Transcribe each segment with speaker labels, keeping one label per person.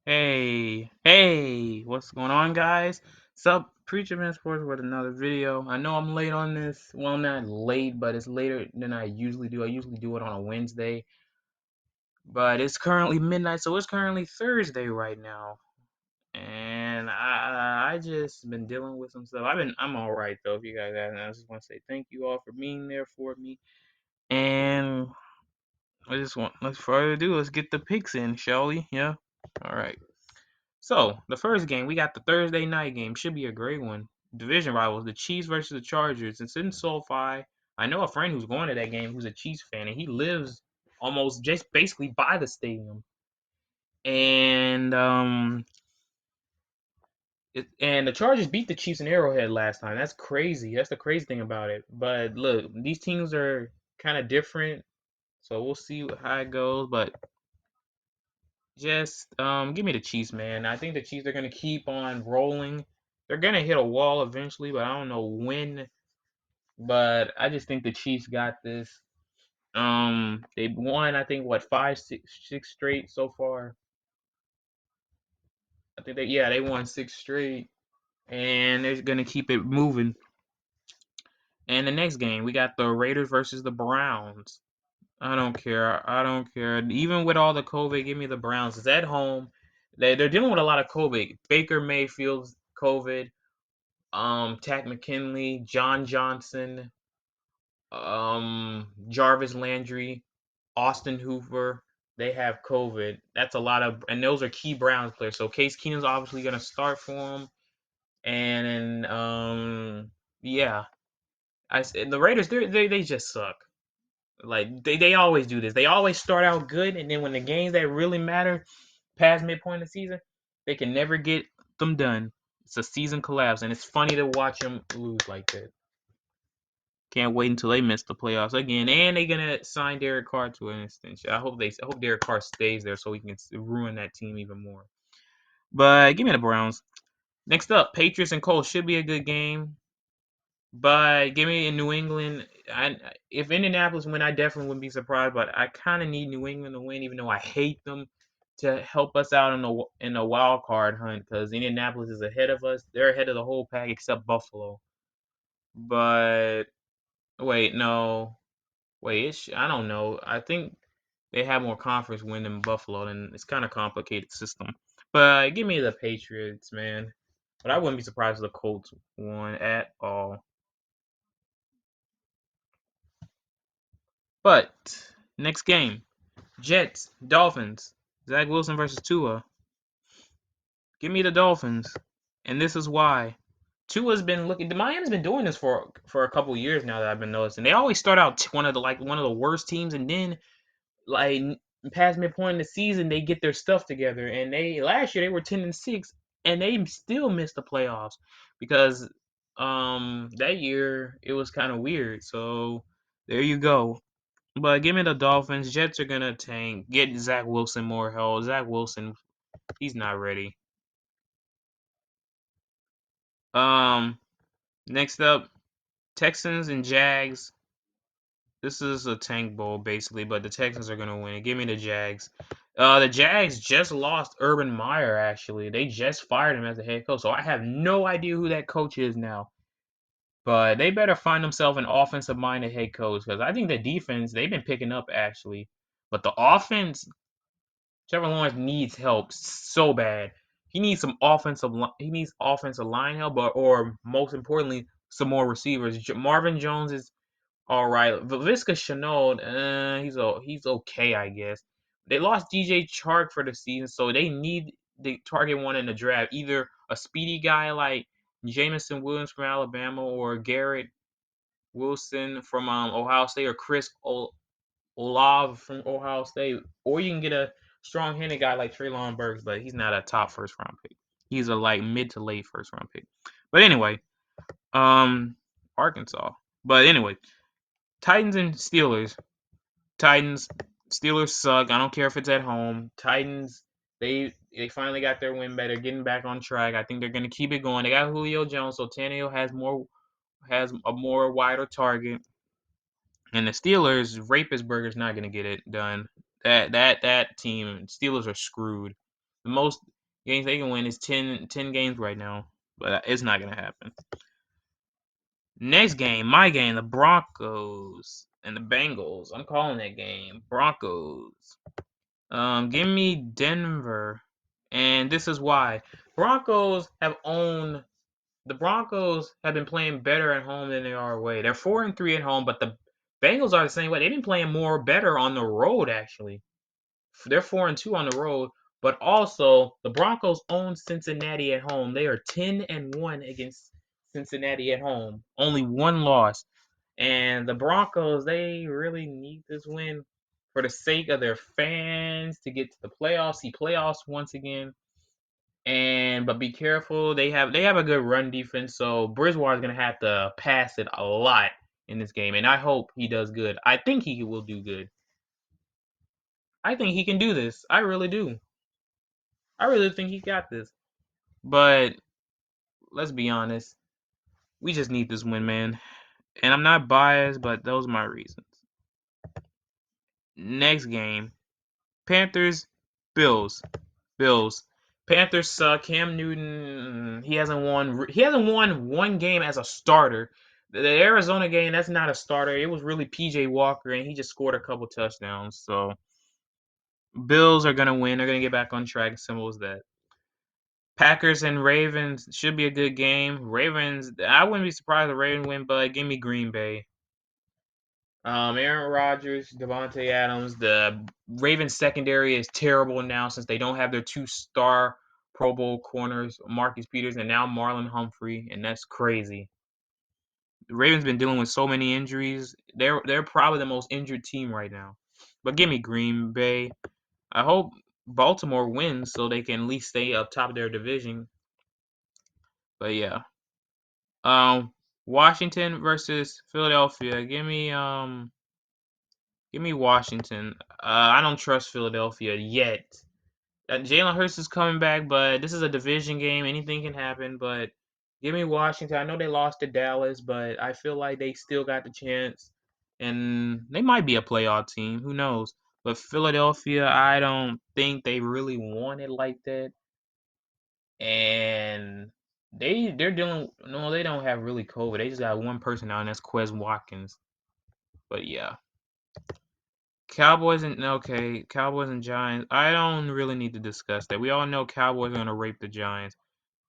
Speaker 1: Hey, what's going on, guys? Sup, Preacher Man Sports with another video. I know I'm late on this. Well, I'm not late, but it's later than I usually do. I usually do it on a Wednesday, but it's currently midnight, so it's currently Thursday right now. And I just been dealing with some stuff. I'm all right though. If you guys ask, I just want to say thank you all for being there for me. And let's further ado, let's get the picks in, shall we? Yeah. All right. So the first game, we got the Thursday night game. Should be a great one. Division rivals, the Chiefs versus the Chargers. It's in SoFi. I know a friend who's going to that game who's a Chiefs fan, and he lives almost just basically by the stadium. And and the Chargers beat the Chiefs in Arrowhead last time. That's crazy. That's the crazy thing about it. But look, these teams are kind of different, so we'll see how it goes. But just give me the Chiefs, man. I think the Chiefs are gonna keep on rolling. They're gonna hit a wall eventually, but I don't know when. But I just think the Chiefs got this. They've won, I think, what, six straight so far. I think they won six straight, and they're gonna keep it moving. And the next game, we got the Raiders versus the Browns. I don't care. I don't care. Even with all the COVID, give me the Browns. It's at home. They're dealing with a lot of COVID. Baker Mayfield's COVID. Takk McKinley, John Johnson, Jarvis Landry, Austin Hoover. They have COVID. That's a lot of, and those are key Browns players. So Case Keenum's obviously gonna start for them. And yeah, the Raiders they just suck. Like they always do this. They always start out good, and then when the games that really matter past midpoint of the season, they can never get them done. It's a season collapse, and it's funny to watch them lose like that. Can't wait until they miss the playoffs again, and they're gonna sign Derek Carr to an extension. I hope Derek Carr stays there so he can ruin that team even more. But give me the Browns. Next up, Patriots and Colts should be a good game. But give me in New England. If Indianapolis win, I definitely wouldn't be surprised. But I kind of need New England to win, even though I hate them, to help us out in the wild card hunt because Indianapolis is ahead of us. They're ahead of the whole pack except Buffalo. But wait, no, wait, I don't know. I think they have more conference win than Buffalo, and it's kind of complicated system. But give me the Patriots, man. But I wouldn't be surprised if the Colts won at all. But next game, Jets, Dolphins, Zach Wilson versus Tua. Give me the Dolphins, and this is why. Tua's been looking. Miami's been doing this for a couple years now that I've been noticing. They always start out one of the worst teams, and then like past midpoint in the season, they get their stuff together. And they last year they were 10-6, and they still missed the playoffs because that year it was kind of weird. So there you go. But give me the Dolphins. Jets are gonna tank. Get Zach Wilson more help. Zach Wilson, he's not ready. Um, next up, Texans and Jags. This is a tank bowl basically, but the Texans are gonna win. Give me the Jags. The Jags just lost Urban Meyer. Actually, they just fired him as the head coach, so I have no idea who that coach is now. But they better find themselves an offensive-minded head coach because I think the defense they've been picking up actually, but the offense, Trevor Lawrence needs help so bad. He needs some he needs offensive line help, or most importantly, some more receivers. Marvin Jones is all right. Viska Chenault, he's okay, I guess. They lost DJ Chark for the season, so they need the target one in the draft. Either a speedy guy like Jameson Williams from Alabama, or Garrett Wilson from Ohio State, or Olave from Ohio State, or you can get a strong-handed guy like Treylon Burks, but he's not a top first-round pick. He's a like mid to late first-round pick. But anyway, um, Arkansas. But anyway, Titans and Steelers. Titans, Steelers suck. I don't care if it's at home. Titans, they finally got their win back. They're getting back on track. I think they're gonna keep it going. They got Julio Jones, so Tannehill has a more wider target. And the Steelers, Rapist not gonna get it done. That team, Steelers are screwed. The most games they can win is 10 games right now, but it's not gonna happen. Next game, my game, the Broncos and the Bengals. I'm calling that game Broncos. Give me Denver, and this is why. Broncos have owned. The Broncos have been playing better at home than they are away. They're 4-3 at home, but the Bengals are the same way. They've been playing more better on the road actually. They're 4-2 on the road, but also the Broncos own Cincinnati at home. They are 10-1 against Cincinnati at home. Only one loss. And the Broncos, they really need this win for the sake of their fans to get to the playoffs, see playoffs once again. But be careful, they have a good run defense, so Bridgewater's gonna have to pass it a lot in this game, and I hope he does good. I think he will do good. I think he can do this. I really do. I really think he got this. But let's be honest, we just need this win, man. And I'm not biased, but those are my reasons. Next game, Panthers, Bills. Bills. Panthers suck. Cam Newton, he hasn't won. He hasn't won one game as a starter. The Arizona game, that's not a starter. It was really PJ Walker, and he just scored a couple touchdowns. So Bills are gonna win. They're gonna get back on track. Simple as that. Packers and Ravens should be a good game. Ravens, I wouldn't be surprised if the Ravens win, but give me Green Bay. Aaron Rodgers, Devontae Adams. The Ravens secondary is terrible now since they don't have their two-star Pro Bowl corners, Marcus Peters and now Marlon Humphrey, and that's crazy. The Ravens been dealing with so many injuries. They're probably the most injured team right now. But give me Green Bay. I hope Baltimore wins so they can at least stay up top of their division. But yeah. Washington versus Philadelphia. Give me Washington. I don't trust Philadelphia yet. Jalen Hurts is coming back, but this is a division game. Anything can happen. But give me Washington. I know they lost to Dallas, but I feel like they still got the chance, and they might be a playoff team. Who knows? But Philadelphia, I don't think they really want it like that. And they're dealing. No, they don't have really COVID. They just got one person out, and that's Quez Watkins. But yeah. Cowboys and Giants. I don't really need to discuss that. We all know Cowboys are gonna rape the Giants.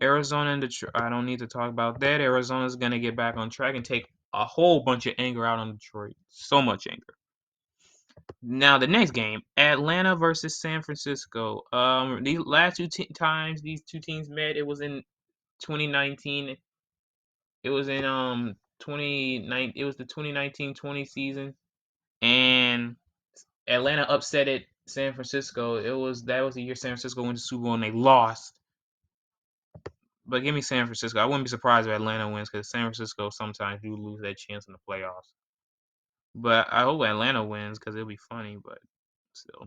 Speaker 1: Arizona and Detroit. I don't need to talk about that. Arizona's gonna get back on track and take a whole bunch of anger out on Detroit. So much anger. Now the next game, Atlanta versus San Francisco. The last times these two teams met, it was in 2019. It was in 29. It was the 2019-20 season, and Atlanta upset San Francisco. That was the year San Francisco went to Super Bowl and they lost. But give me San Francisco. I wouldn't be surprised if Atlanta wins because San Francisco sometimes do lose that chance in the playoffs. But I hope Atlanta wins because it'll be funny. But still,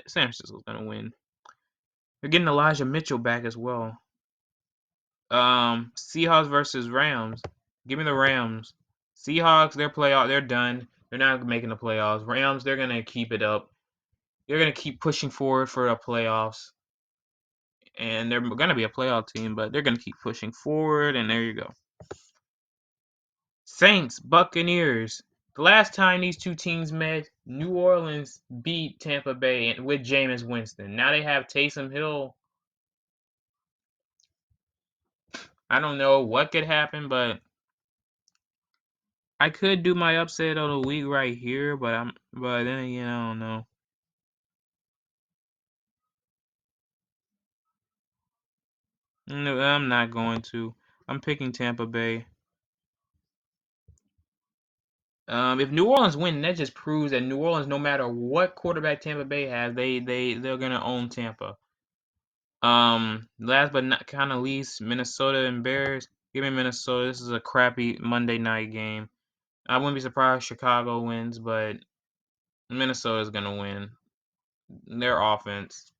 Speaker 1: San Francisco's gonna win. They're getting Elijah Mitchell back as well. Seahawks versus Rams. Give me the Rams. Seahawks, they're done. They're not making the playoffs. Rams, they're gonna keep it up. They're gonna keep pushing forward for the playoffs. And they're gonna be a playoff team, but they're gonna keep pushing forward, and there you go. Saints, Buccaneers. The last time these two teams met, New Orleans beat Tampa Bay with Jameis Winston. Now they have Taysom Hill. I don't know what could happen, but I could do my upset of the week right here, but then again, I don't know. No, I'm not going to. I'm picking Tampa Bay. If New Orleans win, that just proves that New Orleans, no matter what quarterback Tampa Bay has, they're gonna own Tampa. Last but not kind of least, Minnesota and Bears. Give me Minnesota. This is a crappy Monday night game. I wouldn't be surprised if Chicago wins, but Minnesota's gonna win. Their offense.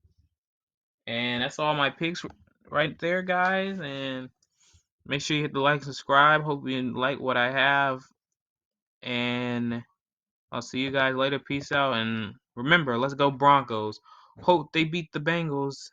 Speaker 1: And that's all my picks right there, guys. And make sure you hit the like, subscribe. Hope you like what I have. And I'll see you guys later. Peace out. And remember, let's go Broncos. Hope they beat the Bengals.